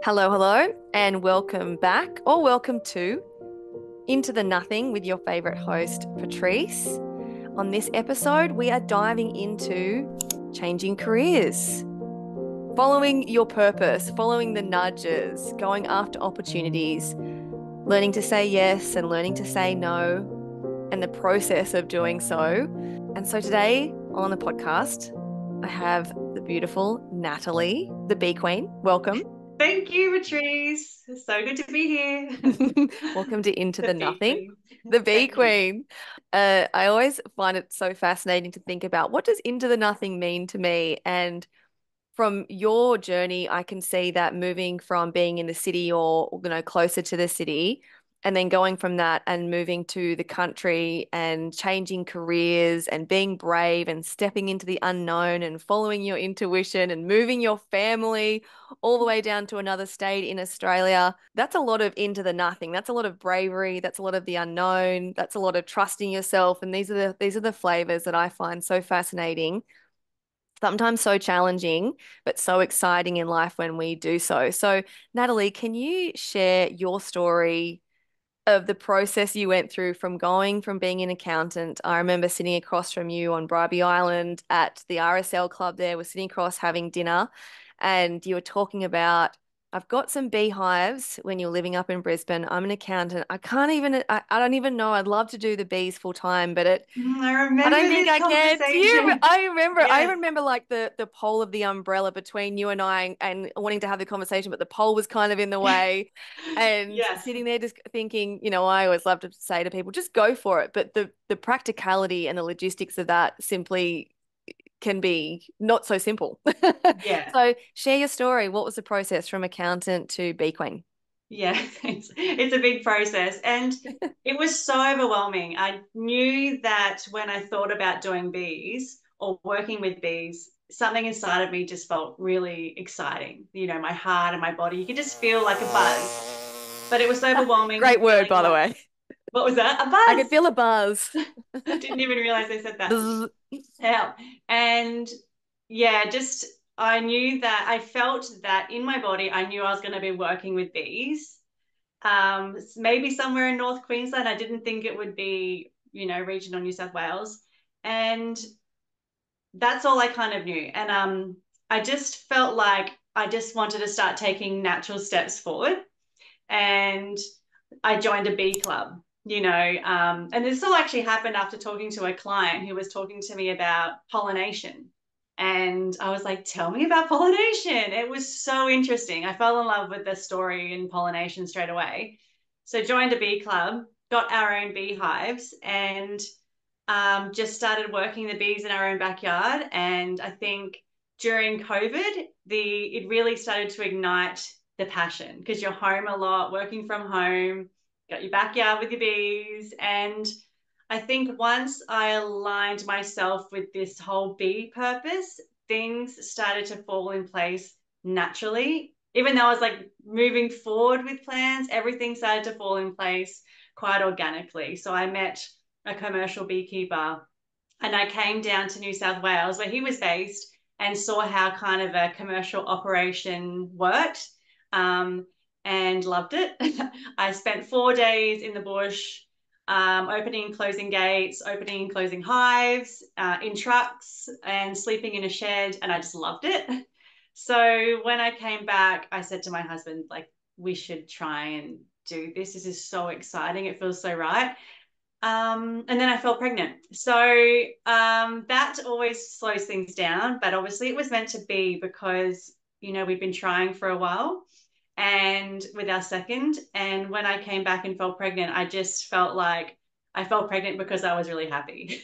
Hello, hello, and welcome back or welcome to Into the Nothing with your favorite host, Patrice. On this episode, we are diving into changing careers, following your purpose, following the nudges, going after opportunities, learning to say yes and learning to say no, and the process of doing so. And so today on the podcast, I have the beautiful Natalie, the Bee Queen. Welcome. Thank you, Patrice. It's so good to be here. Welcome to Into The the bee Nothing, queen. the Bee Thank you. Queen. I always find it so fascinating to think about what does into the nothing mean to me? And from your journey, I can see that moving from being in the city or, closer to the city, and then going from that and moving to the country and changing careers and being brave and stepping into the unknown and following your intuition and moving your family all the way down to another state in Australia. That's a lot of into the nothing. That's a lot of bravery. That's a lot of the unknown. That's a lot of trusting yourself. And these are the flavors that I find so fascinating, sometimes so challenging, but so exciting in life when we do so. So, Natalie, can you share your story of the process you went through from going from being an accountant? I remember sitting across from you on Bribie Island at the RSL club there. We're sitting across having dinner, and you were talking about, I've got some beehives when you're living up in Brisbane. I'm an accountant. I don't even know. I'd love to do the bees full time, but I I remember don't think this I can. conversation. I Yes, remember like the pole of the umbrella between you and I and wanting to have the conversation, but the pole was kind of in the way. And yes, sitting there just thinking, I always love to say to people, just go for it. But the practicality and the logistics of that simply can be not so simple. yeah, So share your story. What was the process from accountant to bee queen? yeah. It's a big process, and it was so overwhelming. I knew that when I thought about doing bees or working with bees, something inside of me just felt really exciting. My heart and my body, you could just feel like a buzz. But it was so overwhelming Great word, feeling by the like, way. what was that? A I could buzz. feel a buzz. I didn't even realize I said that. Buzz. Yeah. And yeah, just I knew that I felt that in my body, I knew I was going to be working with bees. Maybe somewhere in North Queensland. I didn't think it would be, regional New South Wales. And that's all I kind of knew. And I just felt like I just wanted to start taking natural steps forward. And I joined a bee club, and this all actually happened after talking to a client who was talking to me about pollination. And I was like, tell me about pollination. It was so interesting. I fell in love with the story in pollination straight away. So joined a bee club, got our own beehives, and just started working the bees in our own backyard. And I think during COVID, it really started to ignite the passion because you're home a lot, working from home, got your backyard with your bees. And I think once I aligned myself with this whole bee purpose, things started to fall in place naturally. Even though I was like moving forward with plans, everything started to fall in place quite organically. So I met a commercial beekeeper, and I came down to New South Wales where he was based and saw how kind of a commercial operation worked, um, and loved it. I spent 4 days in the bush, opening and closing gates, opening and closing hives, in trucks, and sleeping in a shed, and I just loved it. So when I came back, I said to my husband, like, we should try and do this. This is so exciting. It feels so right. And then I fell pregnant. So that always slows things down. But obviously, it was meant to be because, we've been trying for a while and with our second. And when I came back and fell pregnant, I just felt like I felt pregnant because I was really happy.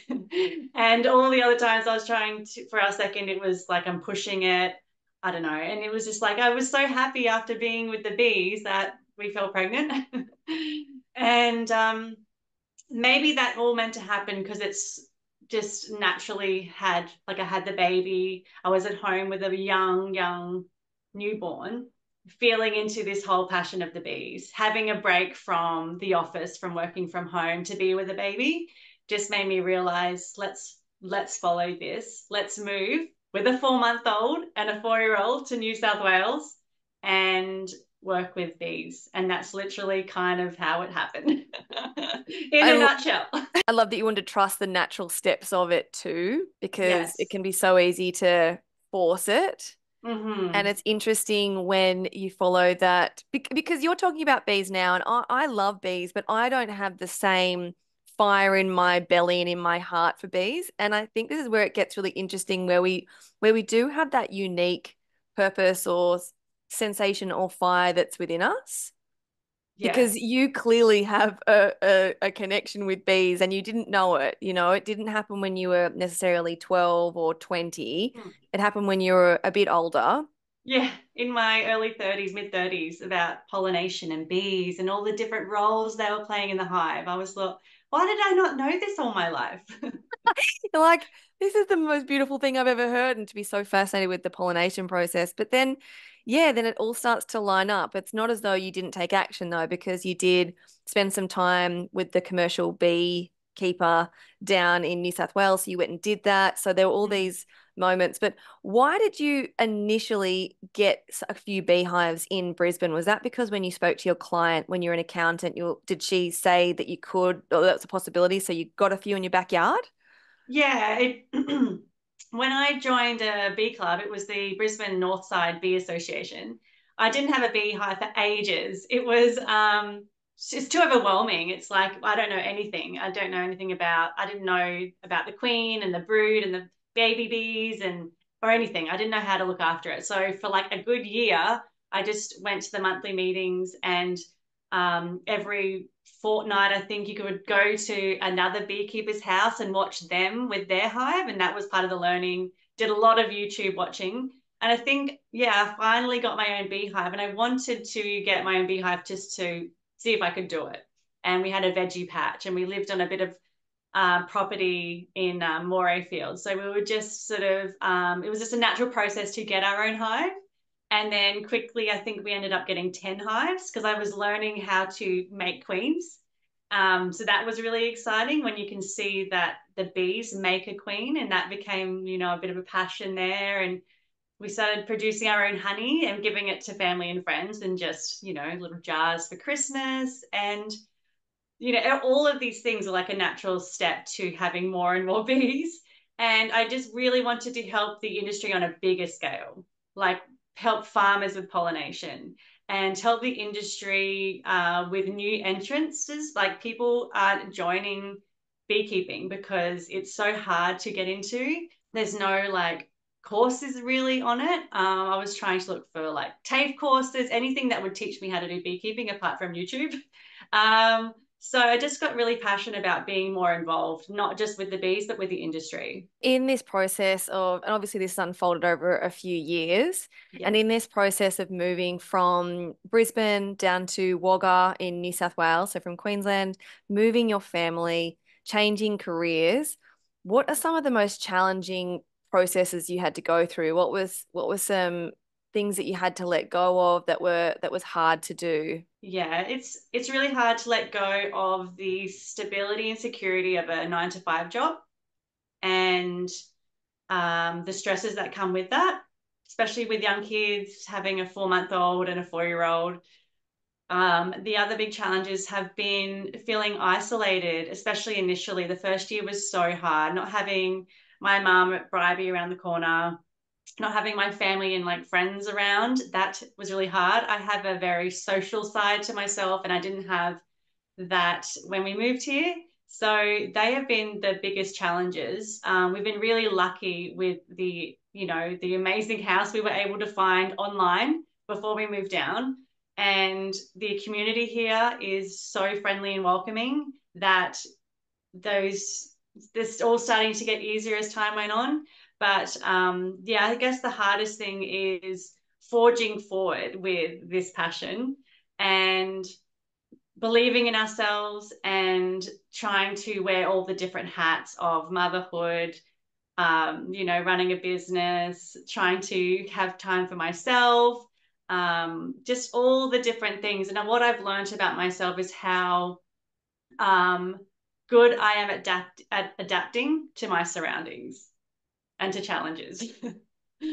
And all the other times I was trying for our second, it was like I'm pushing it. I don't know. And it was just like I was so happy after being with the bees that we fell pregnant. And maybe that all meant to happen because it's just naturally had, like, I had the baby, I was at home with a young newborn, feeling into this whole passion of the bees, having a break from the office, from working from home to be with a baby, just made me realize let's follow this. Let's move with a 4-month old and a 4-year old to New South Wales and work with bees. And that's literally kind of how it happened in I, a l- nutshell. I love that you want to trust the natural steps of it too, because it Yes. can be so easy to force it. And Mm-hmm. it's interesting when you follow that because you're talking about bees now, and I love bees, but I don't have the same fire in my belly and in my heart for bees. And I think this is where it gets really interesting, where we do have that unique purpose or sensation or fire that's within us. Because Yes. you clearly have a connection with bees and you didn't know it. You know, it didn't happen when you were necessarily 12 or 20. Hmm. It happened when you were a bit older. Yeah, in my early 30s, mid 30s, about pollination and bees and all the different roles they were playing in the hive. I was like, why did I not know this all my life? You're like, this is the most beautiful thing I've ever heard, and to be so fascinated with the pollination process. But then, yeah, then it all starts to line up. It's not as though you didn't take action though, because you did spend some time with the commercial beekeeper down in New South Wales. So you went and did that. So there were all Mm. these moments. But why did you initially get a few beehives in Brisbane? Was that because when you spoke to your client, when you're an accountant, did she say that you could, or that was a possibility? So you got a few in your backyard? Yeah, when I joined a bee club, it was the Brisbane Northside Bee Association. I didn't have a beehive for ages. It was it's too overwhelming. It's like I don't know anything. I didn't know about the queen and the brood and the baby bees and or anything. I didn't know how to look after it. So for like a good year, I just went to the monthly meetings and every fortnight, I think you could go to another beekeeper's house and watch them with their hive. And that was part of the learning. Did a lot of YouTube watching. And I think, yeah, I finally got my own beehive. And I wanted to get my own beehive just to see if I could do it. And we had a veggie patch and we lived on a bit of property in Moray Field. So we were just sort of, it was just a natural process to get our own hive. And then quickly, I think we ended up getting 10 hives because I was learning how to make queens. So that was really exciting when you can see that the bees make a queen, and that became, a bit of a passion there. And we started producing our own honey and giving it to family and friends and just, little jars for Christmas. And all of these things are like a natural step to having more and more bees. And I just really wanted to help the industry on a bigger scale, like help farmers with pollination and help the industry with new entrants. Like people are joining beekeeping because it's so hard to get into. There's no like courses really on it. I was trying to look for like TAFE courses, anything that would teach me how to do beekeeping apart from YouTube. So I just got really passionate about being more involved, not just with the bees, but with the industry. In this process of, and obviously this unfolded over a few years, and Yes. in this process of moving from Brisbane down to Wagga in New South Wales, so from Queensland, moving your family, changing careers, what are some of the most challenging processes you had to go through? What were some things that you had to let go of that was hard to do? Yeah, it's really hard to let go of the stability and security of a 9 to 5 job and the stresses that come with that, especially with young kids, having a 4-month-old and a 4-year-old. The other big challenges have been feeling isolated, especially initially. The first year was so hard, not having my mum at Bribey around the corner, not having my family and like friends around. That was really hard. I have a very social side to myself, and I didn't have that when we moved here. So they have been the biggest challenges. We've been really lucky with the amazing house we were able to find online before we moved down. And the community here is so friendly and welcoming that those this all starting to get easier as time went on. But yeah, I guess the hardest thing is forging forward with this passion and believing in ourselves and trying to wear all the different hats of motherhood, running a business, trying to have time for myself, just all the different things. And what I've learned about myself is how um, good I am at adapting to my surroundings and to challenges.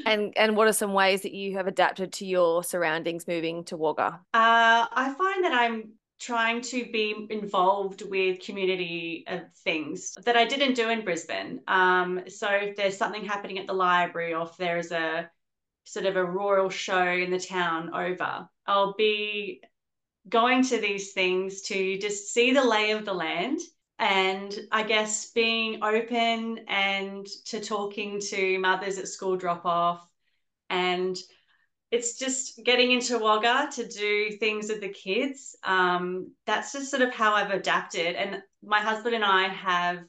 And what are some ways that you have adapted to your surroundings moving to Wagga? I find that I'm trying to be involved with community things that I didn't do in Brisbane. So if there's something happening at the library, or if there's a sort of a rural show in the town over, I'll be going to these things to just see the lay of the land. And I guess being open and to talking to mothers at school drop off, and it's just getting into Wagga to do things with the kids. That's just sort of how I've adapted. And my husband and I have,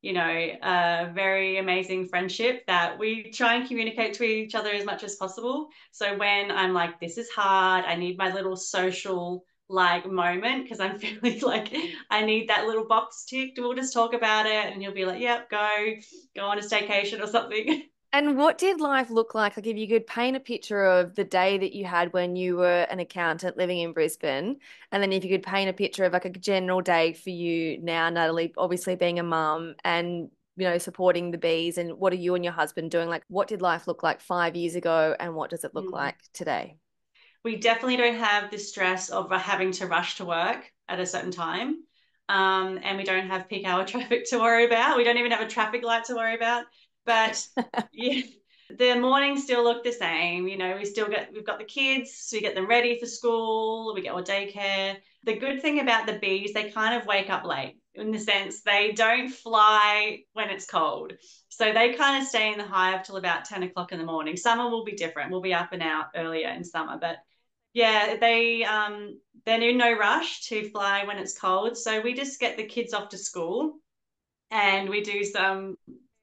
a very amazing friendship that we try and communicate to each other as much as possible. So when I'm like, this is hard, I need my little social like moment because I'm feeling like I need that little box ticked. We'll just talk about it, and he'll be like, "Yep, go on a staycation or something." And what did life look like? Like, if you could paint a picture of the day that you had when you were an accountant living in Brisbane, and then if you could paint a picture of like a general day for you now, Natalie, obviously being a mum and supporting the bees, and what are you and your husband doing? Like, what did life look like 5 years ago, and what does it look Mm. like today? We definitely don't have the stress of having to rush to work at a certain time. And we don't have peak hour traffic to worry about. We don't even have a traffic light to worry about. But yeah, the mornings still look the same. We've got the kids, so we get them ready for school, we get our daycare. The good thing about the bees, they kind of wake up late in the sense they don't fly when it's cold. So they kind of stay in the hive till about 10 o'clock in the morning. Summer will be different. We'll be up and out earlier in summer, but yeah, they're in no rush to fly when it's cold. So we just get the kids off to school, and we do some,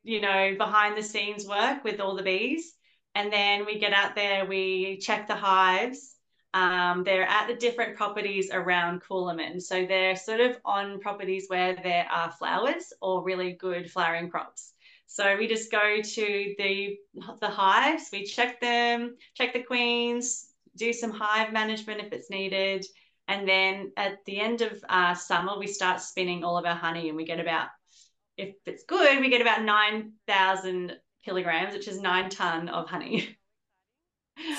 behind the scenes work with all the bees. And then we get out there, we check the hives. They're at the different properties around Coolaman. So they're sort of on properties where there are flowers or really good flowering crops. So we just go to the hives, we check them, check the queens, do some hive management if it's needed. And then at the end of summer, we start spinning all of our honey, and we get about, if it's good, we get about 9,000 kilograms, which is 9 ton of honey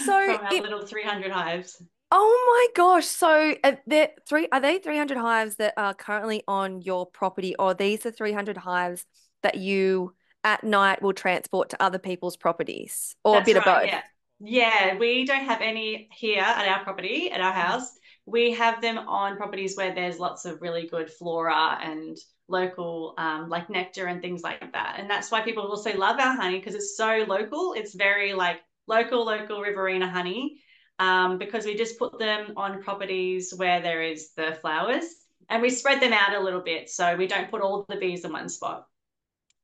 So from our it little 300 hives. Oh my gosh. So are they 300 hives that are currently on your property, or are these the 300 hives that you at night will transport to other people's properties, or a That's bit of right. both? Yeah. Yeah. We don't have any here at our property, at our house. We have them on properties where there's lots of really good flora and local, like nectar and things like that. And that's why people also love our honey, because it's so local. It's very like local Riverina honey, because we just put them on properties where there is the flowers, and we spread them out a little bit. So we don't put all the bees in one spot.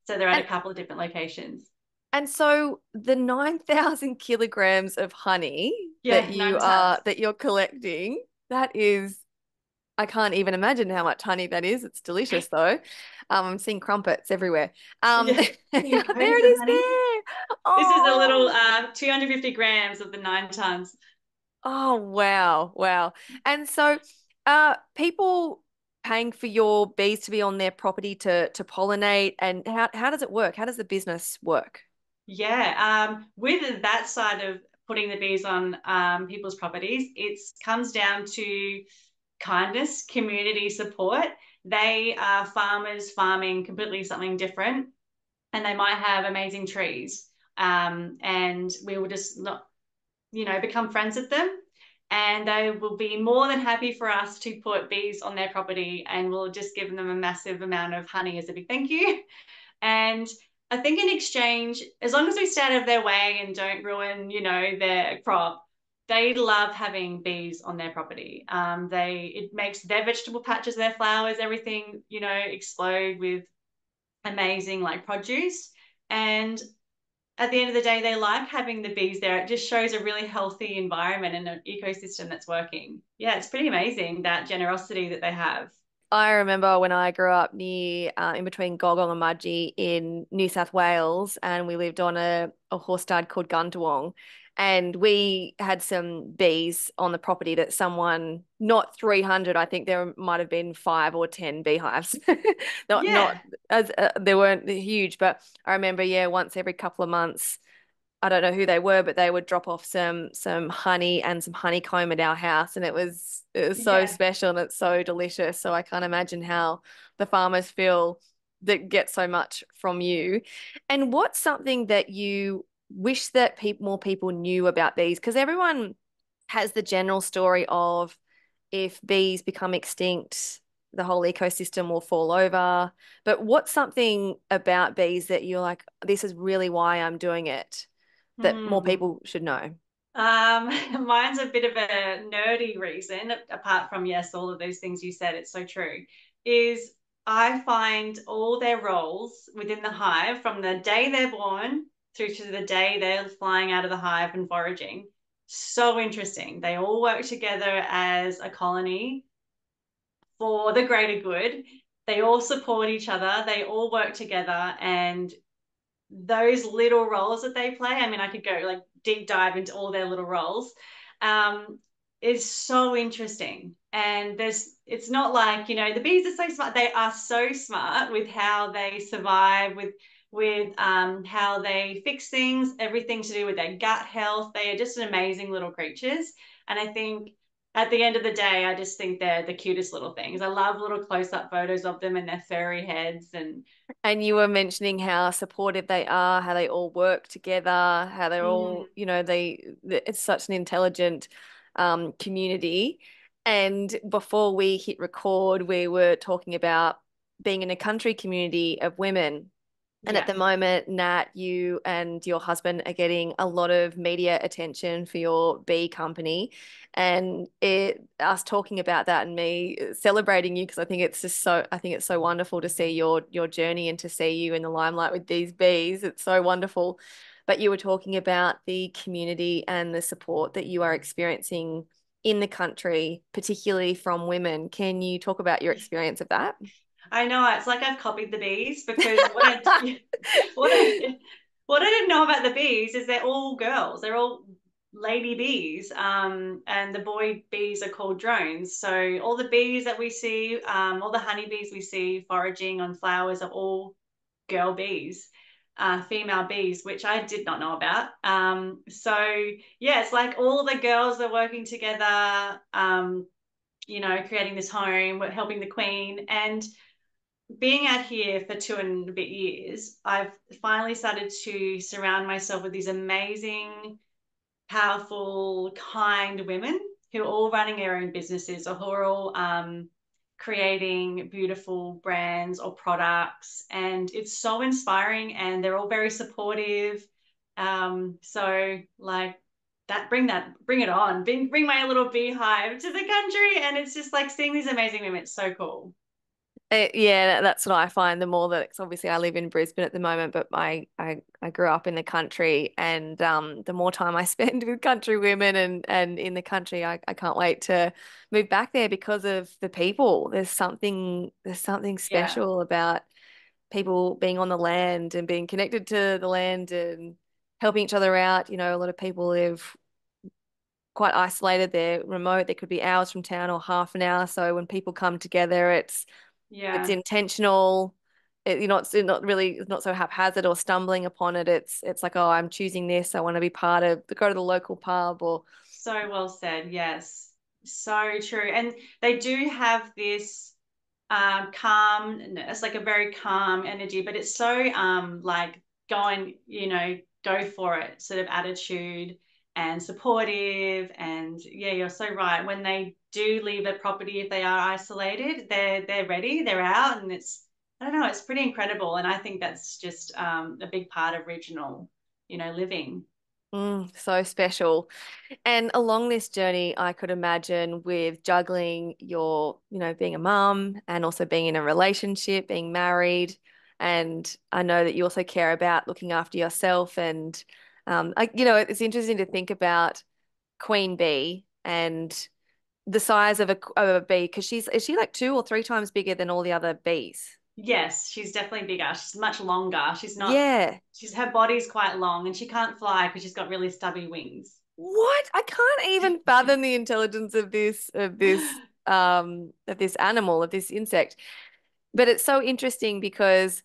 So they're at a And couple of different locations. and so the 9,000 kilograms of honey that Yeah, 9 tons. you're collecting, that is, I can't even imagine how much honey that is. It's delicious though. I'm seeing crumpets everywhere. Yeah, There seeing it cones of is honey. there. This is a little Oh. 250 grams of the 9 tons. Oh, wow. Wow. And so, people paying for your bees to be on their property to pollinate, and how does it work? How does the business work? Yeah, with that side of putting the bees on people's properties, it comes down to kindness, community support. They are farmers farming completely something different, and they might have amazing trees. And we will just not, become friends with them. And they will be more than happy for us to put bees on their property, and we'll just give them a massive amount of honey as a big thank you. And I think in exchange, as long as we stay out of their way and don't ruin, their crop, they love having bees on their property. It makes their vegetable patches, their flowers, everything, explode with amazing like produce. And at the end of the day, they like having the bees there. It just shows a really healthy environment and an ecosystem that's working. Yeah, it's pretty amazing that generosity that they have. I remember when I grew up near, in between Gogong and Mudgee in New South Wales, and we lived on a horse stud called Gundawong. And we had some bees on the property that someone, not 300, I think there might have been 5 or 10 beehives. Not Yeah. as they weren't huge, but I remember, yeah, once every couple of months, I don't know who they were, but they would drop off some honey and some honeycomb at our house, and it was so Yeah. special and it's so delicious. So I can't imagine how the farmers feel that get so much from you. And what's something that you wish that more people knew about bees? Because everyone has the general story of if bees become extinct, the whole ecosystem will fall over. But what's something about bees that you're like, this is really why I'm doing it, that more Hmm. people should know? Mine's a bit of a nerdy reason, apart from, yes, all of those things you said, it's so true, is I find all their roles within the hive from the day they're born through to the day they're flying out of the hive and foraging so interesting. They all work together as a colony for the greater good. They all support each other, they all work together, and those little roles that they play, I mean, I could go like deep dive into all their little roles, um, is so interesting. And it's not like, the bees are so smart. They are so smart with how they survive, with how they fix things, everything to do with their gut health. They are just amazing little creatures. And I think at the end of the day, I just think they're the cutest little things. I love little close-up photos of them and their furry heads and And you were mentioning how supportive they are, how they all work together, how they're all, mm, it's such an intelligent community. And before we hit record, we were talking about being in a country community of women. And at yeah. the moment, Nat, you and your husband are getting a lot of media attention for your bee company. And us talking about that and me celebrating you because I think it's so wonderful to see your journey and to see you in the limelight with these bees. It's so wonderful. But you were talking about the community and the support that you are experiencing in the country, particularly from women. Can you talk about your experience of that? I know it's like I've copied the bees because what I what I didn't know about the bees is they're all girls. They're all lady bees. And the boy bees are called drones. So all the bees that we see, all the honeybees we see foraging on flowers are all girl bees, female bees, which I did not know about. So yeah, it's like all the girls are working together, creating this home, helping the queen. And being out here for 2.5 years, I've finally started to surround myself with these amazing, powerful, kind women who are all running their own businesses or who are all creating beautiful brands or products. And it's so inspiring and they're all very supportive. So like bring it on, bring my little beehive to the country. And it's just like seeing these amazing women. It's so cool. Yeah, that's what I find. The more that, 'cause obviously I live in Brisbane at the moment, but I grew up in the country, and the more time I spend with country women and in the country, I can't wait to move back there because of the people. There's something Yeah. special about people being on the land and being connected to the land and helping each other out. A lot of people live quite isolated. They're remote. They could be hours from town or half an hour. So when people come together, it's Yeah. intentional. You're not really, it's not so haphazard or stumbling upon it. It's like, oh, I'm choosing this. I want to be part of go to the local pub or So well said. Yes. So true. And they do have this calmness, like a very calm energy, but it's so like go for it sort of attitude and supportive. And yeah, you're so right. When they do leave a property, if they are isolated, they're ready, they're out, and it's I don't know, it's pretty incredible. And I think that's just a big part of regional, living. so special. And along this journey, I could imagine with juggling being a mum and also being in a relationship, being married. And I know that you also care about looking after yourself. And, it's interesting to think about Queen Bee and the size of a bee because is she like 2 or 3 times bigger than all the other bees? Yes, she's definitely bigger. She's much longer. She's not, Yeah. she's her body's quite long and she can't fly because she's got really stubby wings. What? I can't even fathom the intelligence of this animal, of this insect. But it's so interesting because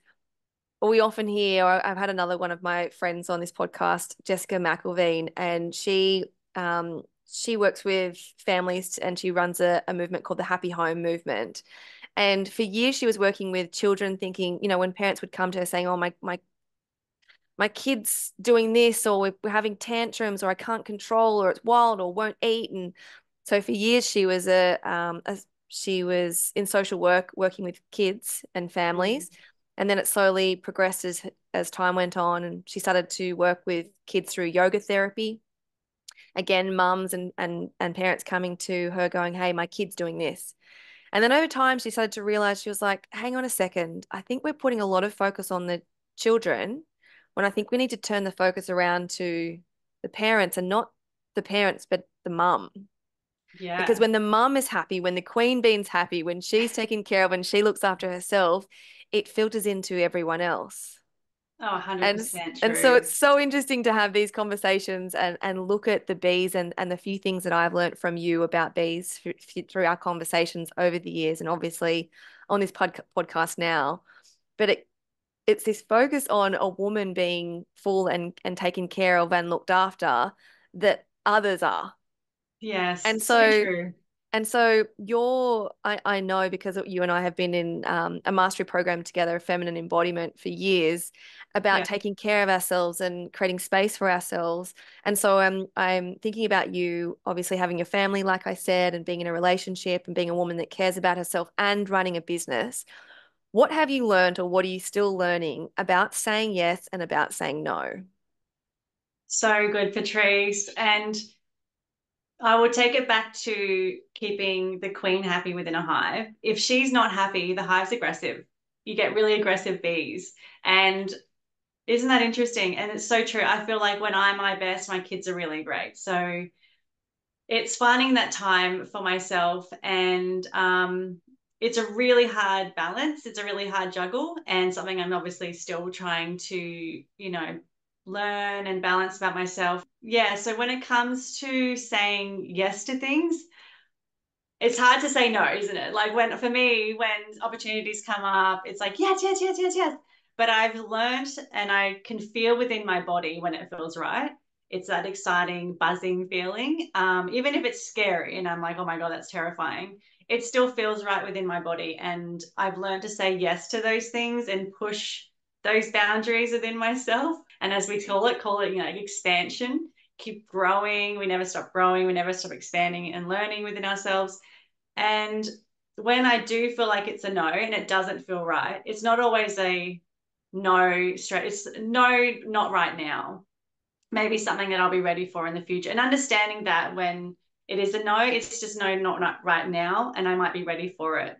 we often hear, I've had another one of my friends on this podcast, Jessica McElveen, and she works with families and she runs a movement called the Happy Home Movement. And for years she was working with children thinking, when parents would come to her saying, "Oh, my kid's doing this, or we're having tantrums, or I can't control, or it's wild, or won't eat." And so for years she was in social work working with kids and Mm. families. And then it slowly progressed as time went on, and she started to work with kids through yoga therapy. Again, mums and parents coming to her going, "Hey, my kid's doing this." And then over time, she started to realize, she was like, "Hang on a second. I think we're putting a lot of focus on the children when I think we need to turn the focus around to the parents, and not the parents, but the mum." Because Yeah. when the mum is happy, when the queen bee's happy, when she's taken care of, when she looks after herself, it filters into everyone else. Oh, And 100% and so true. it's so interesting to have these conversations and look at the bees and the few things that I've learned from you about bees through our conversations over the years, and obviously on this podcast now. But it's this focus on a woman being full and taken care of and looked after, that others are. Yes, And so so true. I know, because you and I have been in a mastery program together, feminine embodiment, for years, about Yeah. taking care of ourselves and creating space for ourselves. And so I'm thinking about you obviously having a family, like I said, and being in a relationship and being a woman that cares about herself and running a business. What have you learned, or what are you still learning about saying yes and about saying no? So good, Patrice. And I would take it back to keeping the queen happy within a hive. If she's not happy, the hive's aggressive. You get really aggressive bees. And isn't that interesting? And it's so true. I feel like when I'm my best, my kids are really great. So it's finding that time for myself, and it's a really hard balance. It's a really hard juggle, and something I'm obviously still trying to, learn and balance about myself. Yeah, so when it comes to saying yes to things, it's hard to say no, isn't it? Like, when for me, when opportunities come up, it's like yes, yes, yes, yes, yes. But I've learned, and I can feel within my body when it feels right. It's that exciting, buzzing feeling. Even if it's scary and I'm like, oh my God, that's terrifying. It still feels right within my body. And I've learned to say yes to those things and push those boundaries within myself. And as we call it, like expansion. Keep growing. We never stop growing. We never stop expanding and learning within ourselves. And when I do feel like it's a no and it doesn't feel right, it's not always a no straight. It's no, not right now. Maybe something that I'll be ready for in the future. And understanding that when it is a no, it's just no, not right now. And I might be ready for it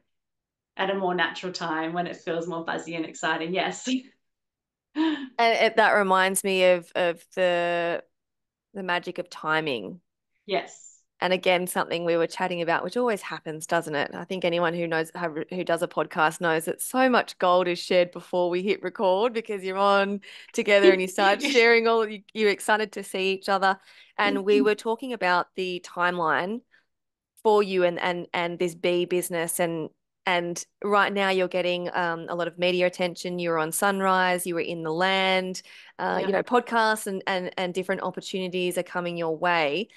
at a more natural time when it feels more buzzy and exciting. Yes. And that reminds me of the magic of timing. Yes. And again, something we were chatting about, which always happens, doesn't it? I think anyone who knows who does a podcast knows that so much gold is shared before we hit record, because you're on together and you start sharing you're excited to see each other. And we were talking about the timeline for you and this bee business, and right now you're getting a lot of media attention. You were on Sunrise, you were in the land, Yeah. podcasts and different opportunities are coming your way.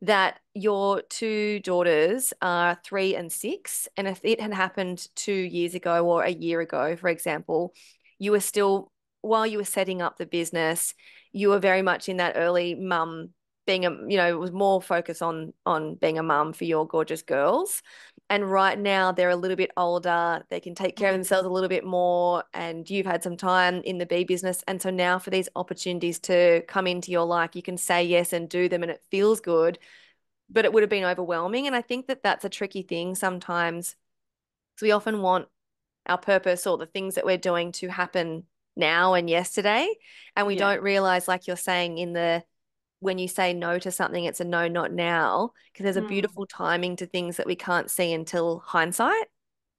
That your two daughters are 3 and 6, and if it had happened 2 years ago or a year ago, for example, you were still, while you were setting up the business, you were very much in that early mum, being it was more focus on being a mum for your gorgeous girls. And right now they're a little bit older, they can take care of Mm. themselves a little bit more, and you've had some time in the bee business. And so now for these opportunities to come into your life, you can say yes and do them, and it feels good, but it would have been overwhelming. And I think that that's a tricky thing sometimes. So we often want our purpose or the things that we're doing to happen now and yesterday. And we Yeah. don't realize, like you're saying, when you say no to something, it's a no, not now, because there's a Mm. beautiful timing to things that we can't see until hindsight.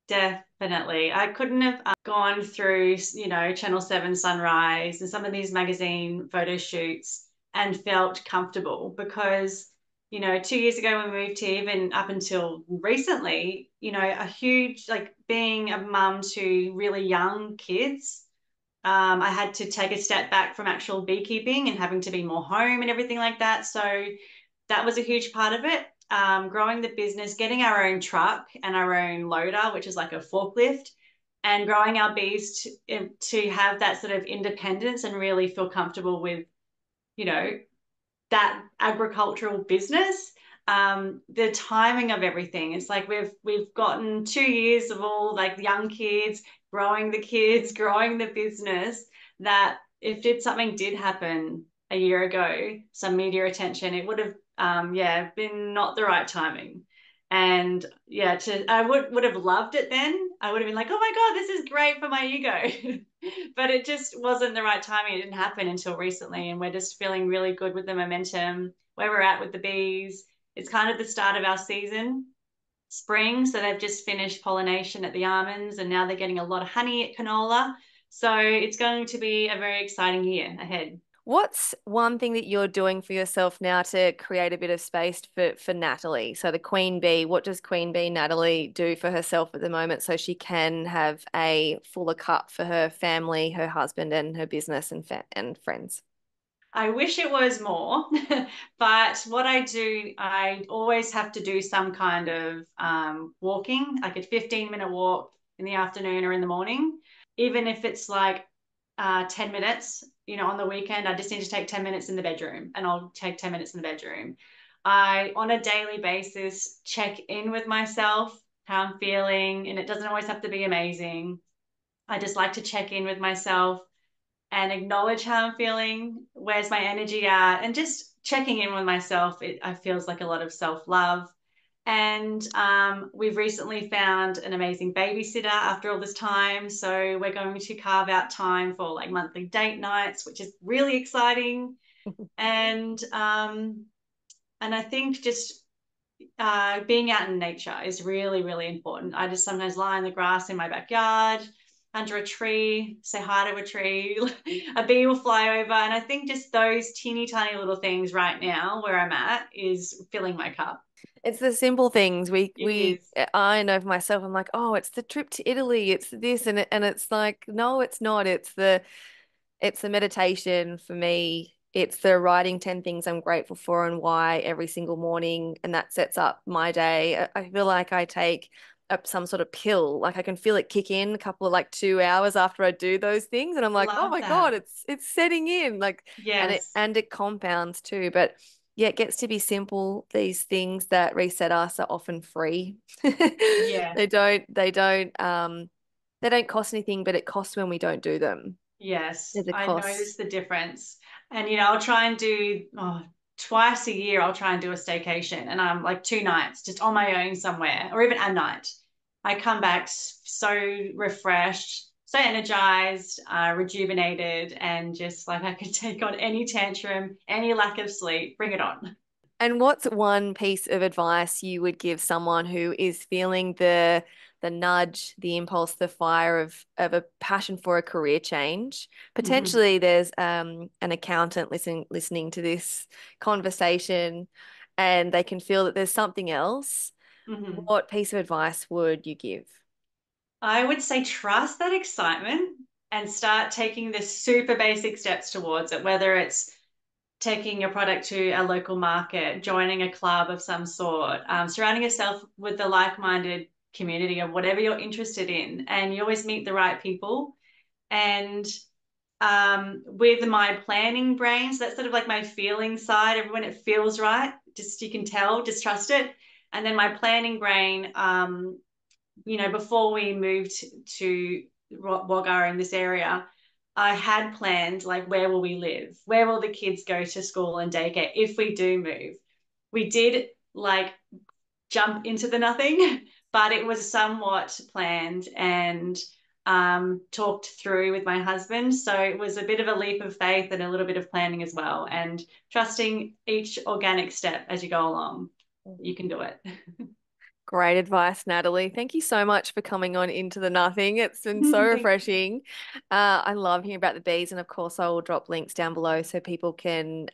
Definitely. I couldn't have gone through, Channel 7 Sunrise and some of these magazine photo shoots and felt comfortable because, 2 years ago when we moved here, even up until recently, a huge, like being a mum to really young kids I had to take a step back from actual beekeeping and having to be more home and everything like that. So that was a huge part of it. Growing the business, getting our own truck and our own loader, which is like a forklift, and growing our bees to have that sort of independence and really feel comfortable with, you know, that agricultural business. The timing of everything. It's like we've gotten 2 years of all like young kids, growing the business. That if something did happen a year ago, some media attention, it would have yeah been not the right timing. And yeah, I would have loved it then. I would have been like, oh my God, this is great for my ego. But it just wasn't the right timing. It didn't happen until recently. And we're just feeling really good with the momentum, where we're at with the bees. It's kind of the start of our season, spring. So they've just finished pollination at the almonds and now they're getting a lot of honey at canola. So it's going to be a very exciting year ahead. What's one thing that you're doing for yourself now to create a bit of space for Natalie? So the queen bee, what does queen bee Natalie do for herself at the moment so she can have a fuller cup for her family, her husband, and her business and friends? I wish it was more, but what I do, I always have to do some kind of walking, like a 15-minute walk in the afternoon or in the morning, even if it's like 10 minutes, on the weekend. I just need to take 10 minutes in the bedroom and I'll take 10 minutes in the bedroom. I, on a daily basis, check in with myself, how I'm feeling, and it doesn't always have to be amazing. I just like to check in with myself and acknowledge how I'm feeling, where's my energy at, and just checking in with myself. I feels like a lot of self love. And we've recently found an amazing babysitter after all this time. So we're going to carve out time for like monthly date nights, which is really exciting. And I think just being out in nature is really, really important. I just sometimes lie in the grass in my backyard, under a tree, say hi to a tree, a bee will fly over. And I think just those teeny tiny little things right now where I'm at is filling my cup. It's the simple things. It is. I know for myself, I'm like, oh, it's the trip to Italy, it's this, and it's like, no, it's not. It's the meditation for me. It's the writing 10 things I'm grateful for and why every single morning, and that sets up my day. I feel like I take up some sort of pill. Like I can feel it kick in a couple of like 2 hours after I do those things, and I'm like, oh Love my God, that. it's setting in. Like, Yes. and it compounds too. But yeah, it gets to be simple. These things that reset us are often free. Yeah. They don't cost anything, but it costs when we don't do them. Yes. There's a I cost. notice the difference. And, I'll try and do twice a year, I'll try and do a staycation. And I'm like 2 nights just on my own somewhere, or even a night. I come back so refreshed, so energized, rejuvenated, and just like I could take on any tantrum, any lack of sleep, bring it on. And what's one piece of advice you would give someone who is feeling the nudge, the impulse, the fire of a passion for a career change? Mm-hmm. Potentially there's an accountant listening to this conversation and they can feel that there's something else. Mm-hmm. What piece of advice would you give? I would say trust that excitement and start taking the super basic steps towards it, whether it's taking your product to a local market, joining a club of some sort, surrounding yourself with the like minded community of whatever you're interested in. And you always meet the right people. And with my planning brain, so that's sort of like my feeling side, when it feels right, just you can tell, just trust it. And then my planning brain, before we moved to Wagga in this area, I had planned like where will we live? Where will the kids go to school and daycare if we do move? We did like jump into the nothing, but it was somewhat planned and talked through with my husband. So it was a bit of a leap of faith and a little bit of planning as well, and trusting each organic step as you go along. You can do it. Great advice, Natalie. Thank you so much for coming on Into the Nothing. It's been so Thank you. refreshing. I love hearing about the bees, and of course, I will drop links down below so people can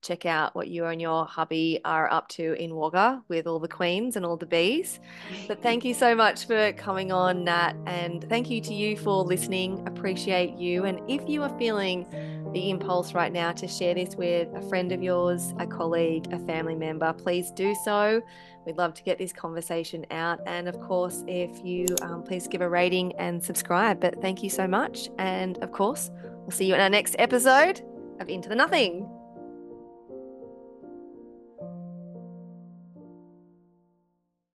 check out what you and your hubby are up to in Wagga with all the queens and all the bees. But thank you so much for coming on, Nat, and thank you to you for listening. Appreciate you. And if you are feeling the impulse right now to share this with a friend of yours, a colleague, a family member, please do so. We'd love to get this conversation out. And of course, if you please give a rating and subscribe. But thank you so much. And of course, we'll see you in our next episode of Into the Nothing.